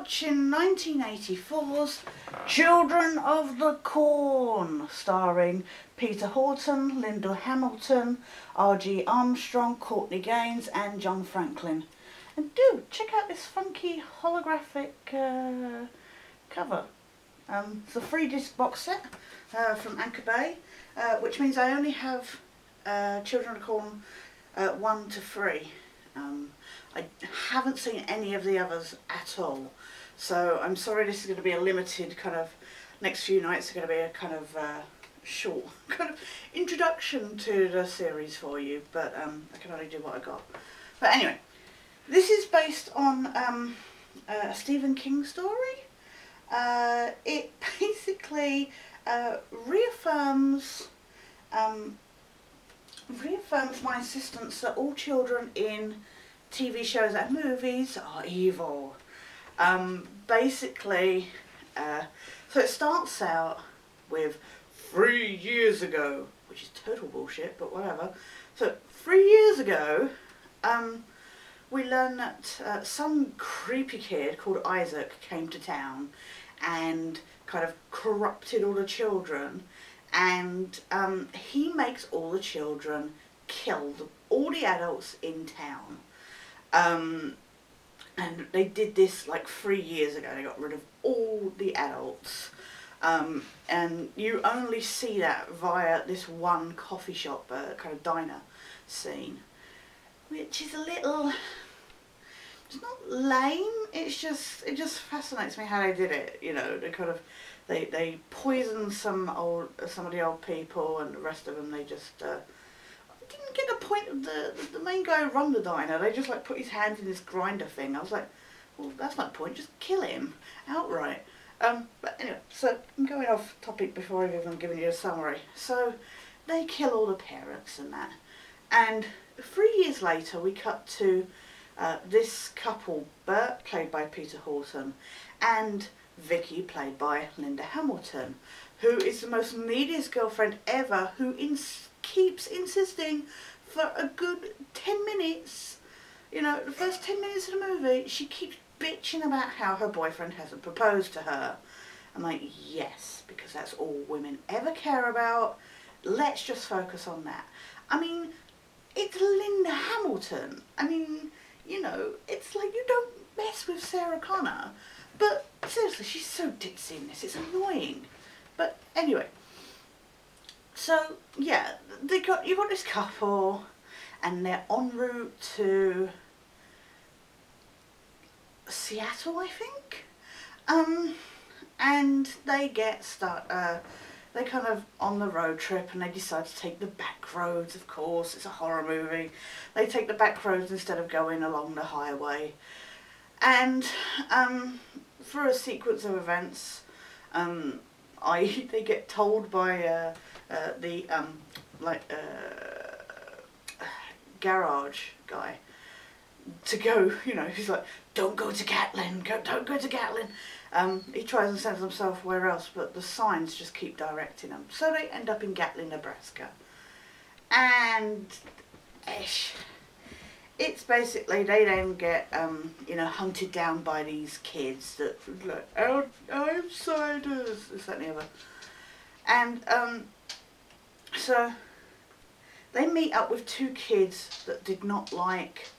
watching 1984's Children of the Corn, starring Peter Horton, Linda Hamilton, R.G. Armstrong, Courtney Gaines and John Franklin. And do check out this funky holographic cover. It's a 3-disc box set from Anchor Bay, which means I only have Children of the Corn 1 to 3. I haven't seen any of the others at all, so I'm sorry this is going to be a limited kind of, next few nights are going to be a kind of short kind of introduction to the series for you, but I can only do what I got. But anyway, this is based on a Stephen King story. It basically reaffirms my insistence that all children in TV shows and movies are evil. Basically, so it starts out with 3 years ago, which is total bullshit, but whatever. So 3 years ago, we learn that some creepy kid called Isaac came to town and kind of corrupted all the children, and he makes all the children kill all the adults in town. And they did this like 3 years ago. They got rid of all the adults, and you only see that via this one coffee shop, kind of diner scene, which is a little, it's not lame, it just fascinates me how they did it. You know, they kind of, they poisoned some of the old people, and the rest of them they just didn't get the point of the main guy who run the diner. They just like put his hands in this grinder thing. I was like, well, that's not the point, just kill him outright. But anyway, so I'm going off topic before I've even given you a summary. So they kill all the parents and that, and 3 years later we cut to this couple, Bert, played by Peter Horton, and Vicky, played by Linda Hamilton, who is the most neediest girlfriend ever, who keeps insisting for a good 10 minutes, you know, the first 10 minutes of the movie, she keeps bitching about how her boyfriend hasn't proposed to her. I'm like, yes, because that's all women ever care about. Let's just focus on that. I mean, it's Linda Hamilton. I mean, you know, it's like, you don't mess with Sarah Connor. But seriously, she's so ditzy in this, it's annoying. But anyway, so yeah, you've got this couple, and they're en route to Seattle, I think. And they get they're kind of on the road trip, and they decide to take the back roads. Of course, it's a horror movie. They take the back roads instead of going along the highway. And through a sequence of events, they get told by the garage guy to go, you know, he's like, don't go to Gatlin, don't go to Gatlin. He tries and sends himself somewhere else, but the signs just keep directing him. So they end up in Gatlin, Nebraska. And it's basically, they then get, you know, hunted down by these kids that, like, outsiders, this, that and the other. And, so, they meet up with 2 kids that did not like,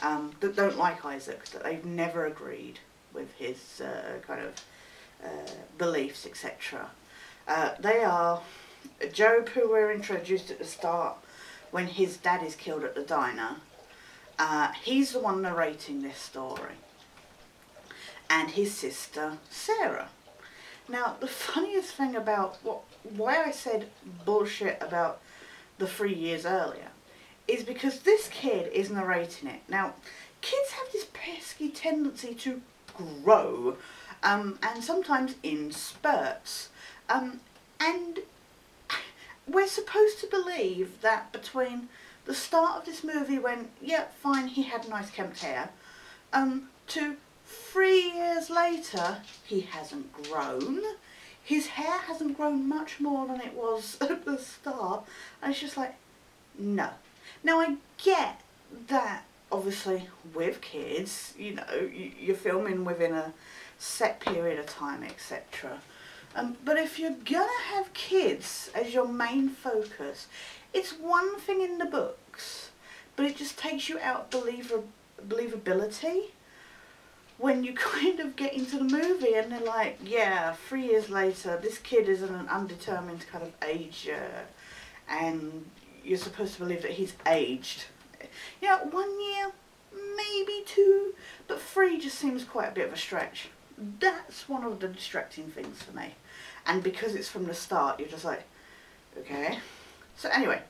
that don't like Isaac, that they've never agreed with his, kind of, beliefs, etc. They are Job, who we're introduced at the start when his dad is killed at the diner. He's the one narrating this story, and his sister Sarah. Now, the funniest thing about why I said bullshit about the 3 years earlier is because this kid is narrating it. Now, kids have this pesky tendency to grow, and sometimes in spurts, and we're supposed to believe that between the start of this movie, when, yeah, fine, he had nice kempt hair, to 3 years later, he hasn't grown. His hair hasn't grown much more than it was at the start. And it's just like, no. Now, I get that obviously with kids, you know, you're filming within a set period of time, etc. But if you're gonna have kids as your main focus, it's one thing in the books, but it just takes you out believability when you kind of get into the movie and they're like, yeah, 3 years later, this kid is an undetermined kind of age, and you're supposed to believe that he's aged. You know, 1 year, maybe 2, but 3 just seems quite a bit of a stretch. That's one of the distracting things for me. And because it's from the start, you're just like, okay. So anyway,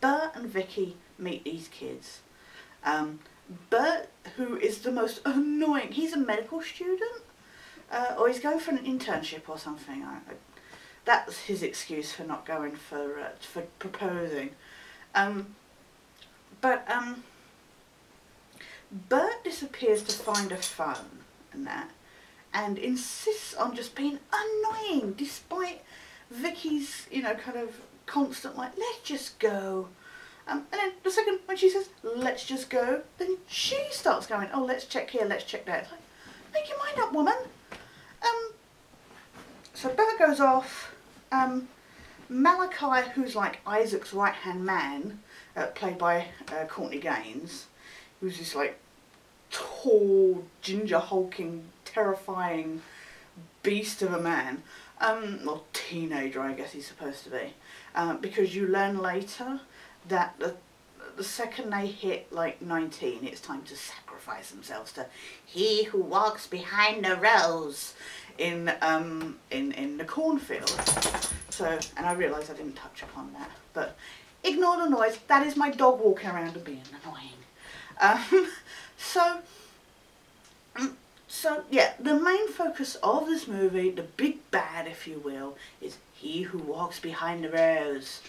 Bert and Vicky meet these kids. Bert, who is the most annoying, he's a medical student, or he's going for an internship or something. That's his excuse for not going for proposing. Bert disappears to find a phone and that, and insists on just being annoying despite Vicky's, you know, kind of constant like, let's just go. And then the second when she says, let's just go, then she starts going, oh, let's check here, let's check there. It's like, make your mind up, woman. So Bert goes off. Malachi, who's like Isaac's right-hand man, played by Courtney Gaines, who's this like tall, ginger hulking, terrifying beast of a man, or teenager I guess he's supposed to be, because you learn later that the second they hit like 19, it's time to sacrifice themselves to he who walks behind the rows in the cornfield. So, and I realise I didn't touch upon that, but ignore the noise. That is my dog walking around and being annoying. So yeah, the main focus of this movie, the big bad, if you will, is he who walks behind the rows,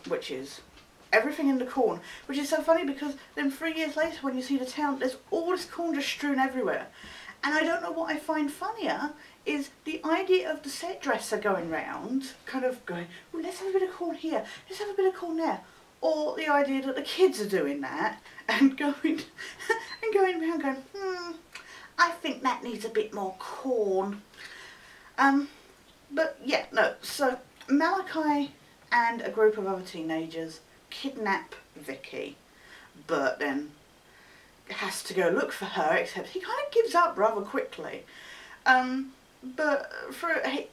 which is everything in the corn, which is so funny because then 3 years later when you see the town, there's all this corn just strewn everywhere. And I don't know what I find funnier is the idea of the set dresser going round, kind of going, oh, let's have a bit of corn here, let's have a bit of corn there. Or the idea that the kids are doing that and going around going, I think that needs a bit more corn. But yeah, no, so Malachi and a group of other teenagers kidnap Vicky. Bert then has to go look for her, except he kind of gives up rather quickly.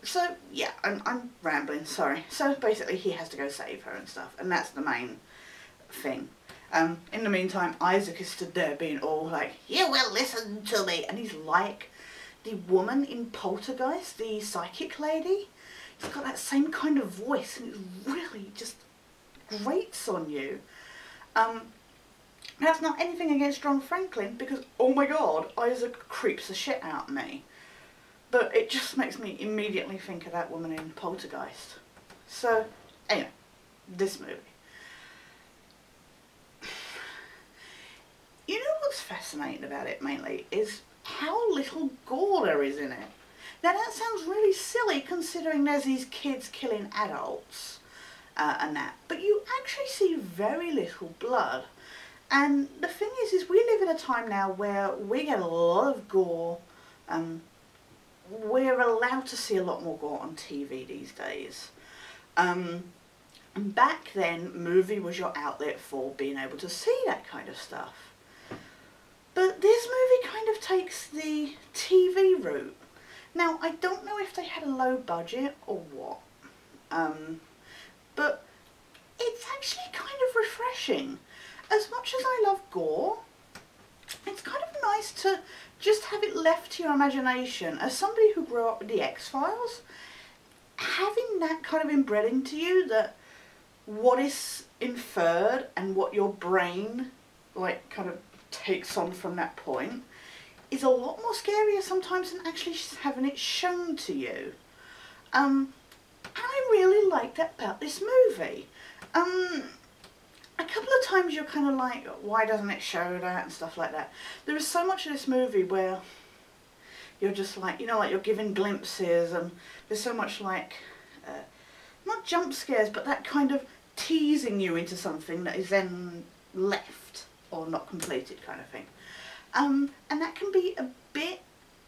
So yeah, I'm rambling, sorry. So basically he has to go save her and stuff, and that's the main thing. In the meantime, Isaac is stood there being all like, you will listen to me, and he's like the woman in Poltergeist, the psychic lady. He's got that same kind of voice, and it really just grates on you. That's not anything against John Franklin, because, oh my god, Isaac creeps the shit out of me. But it just makes me immediately think of that woman in Poltergeist. So, anyway, this movie. You know what's fascinating about it, mainly, is how little gore there is in it. Now, that sounds really silly, considering there's these kids killing adults, and that. But you actually see very little blood. And the thing is we live in a time now where we get a lot of gore. We're allowed to see a lot more gore on TV these days. Back then, movie was your outlet for being able to see that kind of stuff. But this movie kind of takes the TV route. Now, I don't know if they had a low budget or what, but it's actually kind of refreshing. As much as I love gore, it's kind of nice to just have it left to your imagination. As somebody who grew up with the X-Files, having that kind of inbred into you, that what is inferred and what your brain like kind of takes on from that point is a lot more scarier sometimes than actually having it shown to you. And I really like that about this movie. A couple of times you're kind of like, why doesn't it show that and stuff like that. There is so much of this movie where you're just like, you know, like you're given glimpses, and there's so much like, not jump scares, but that kind of teasing you into something that is then left or not completed, kind of thing. And that can be a bit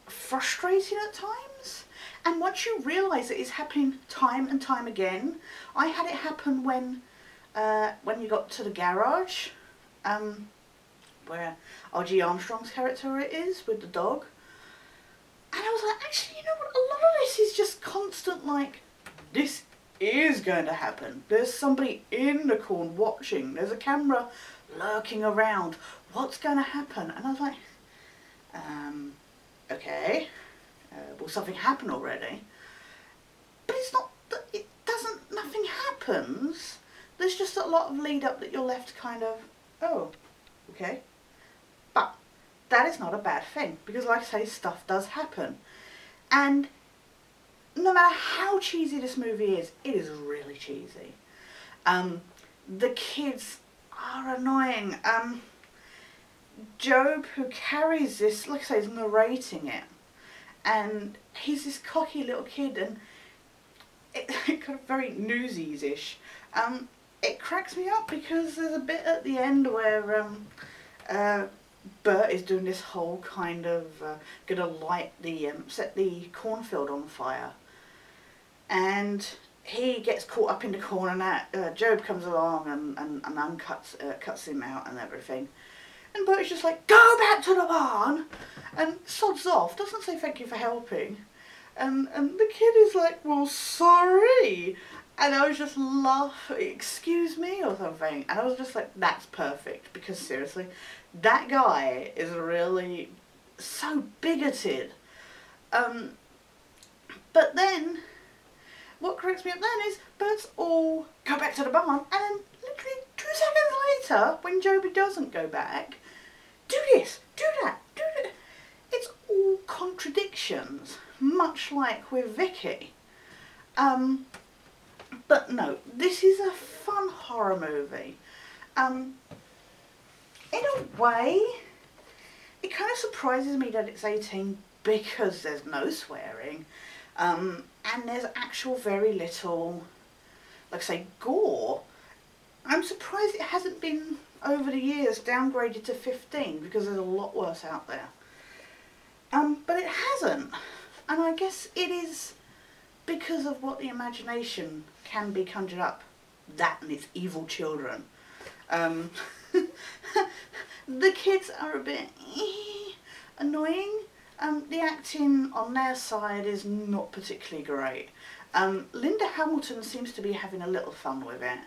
frustrating at times. And once you realise it is happening time and time again, I had it happen when you got to the garage, where R.G. Armstrong's character is with the dog. And I was like, actually, you know what, a lot of this is just constant, like, this is going to happen. There's somebody in the corner watching. There's a camera lurking around. What's going to happen? And I was like, okay, will something happen already? But it's not, it doesn't, nothing happens. There's just a lot of lead up that you're left kind of, oh, okay. But that is not a bad thing, because like I say, stuff does happen. And no matter how cheesy this movie is, it is really cheesy. The kids are annoying. Job, who carries this, like I say, is narrating it. And he's this cocky little kid, and it kind of very Newsies-ish. It cracks me up because there's a bit at the end where Bert is doing this whole kind of gonna light the set the cornfield on fire, and he gets caught up in the corner, and that Job comes along and cuts him out and everything, and Bert's just like, go back to the barn, and sods off, doesn't say thank you for helping, and the kid is like, well, sorry. And I was just laughing, excuse me, or something. And I was just like, that's perfect. Because seriously, that guy is really so bigoted. But then, what cracks me up then is, Bert's all, go back to the barn. And then, literally 2 seconds later, when Joby doesn't go back, do this, do that, do that. It's all contradictions, much like with Vicky. But no, this is a fun horror movie. In a way, it kind of surprises me that it's 18 because there's no swearing, and there's actual very little, like I say, gore. I'm surprised it hasn't been, over the years, downgraded to 15 because there's a lot worse out there. But it hasn't, and I guess it is because of what the imagination can be conjured up. That and its evil children. The kids are a bit annoying. The acting on their side is not particularly great. Linda Hamilton seems to be having a little fun with it.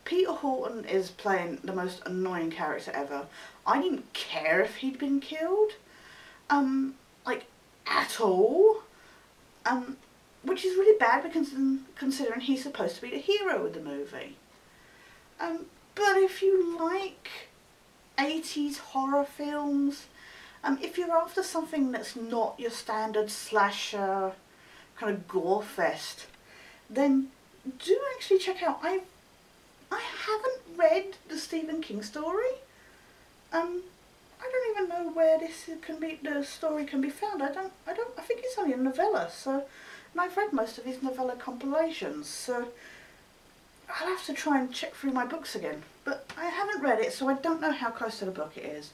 Peter Horton is playing the most annoying character ever. I didn't care if he'd been killed, like, at all. Which is really bad because considering he's supposed to be the hero of the movie. But if you like 80s horror films, if you're after something that's not your standard slasher kind of gore fest, then do actually check out. I haven't read the Stephen King story. I don't even know where the story can be found. I think it's only a novella, so. And I've read most of his novella compilations, so I'll have to try and check through my books again. But I haven't read it, so I don't know how close to the book it is.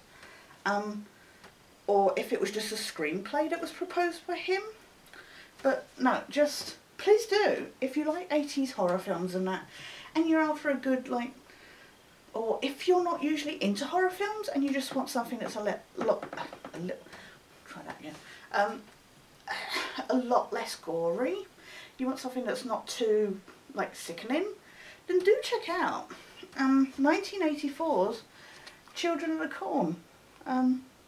Or if it was just a screenplay that was proposed by him. But no, just please do. If you like 80s horror films and that, and you're after a good, like, or if you're not usually into horror films and you just want something that's try that again. A lot less gory, you want something that's not too, like, sickening, then do check out 1984's Children of the Corn.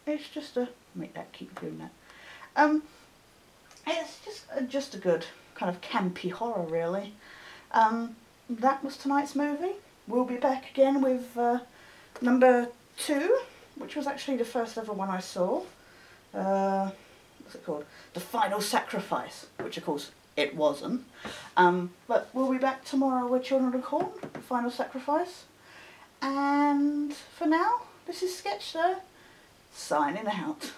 It's just a, make that keep doing that. It's just a good kind of campy horror, really. That was tonight's movie. We'll be back again with number 2, which was actually the first ever one I saw. What's it called? The Final Sacrifice, which of course it wasn't. But we'll be back tomorrow with Children of the Corn, The Final Sacrifice. And for now, this is Sketch Sir, signing out.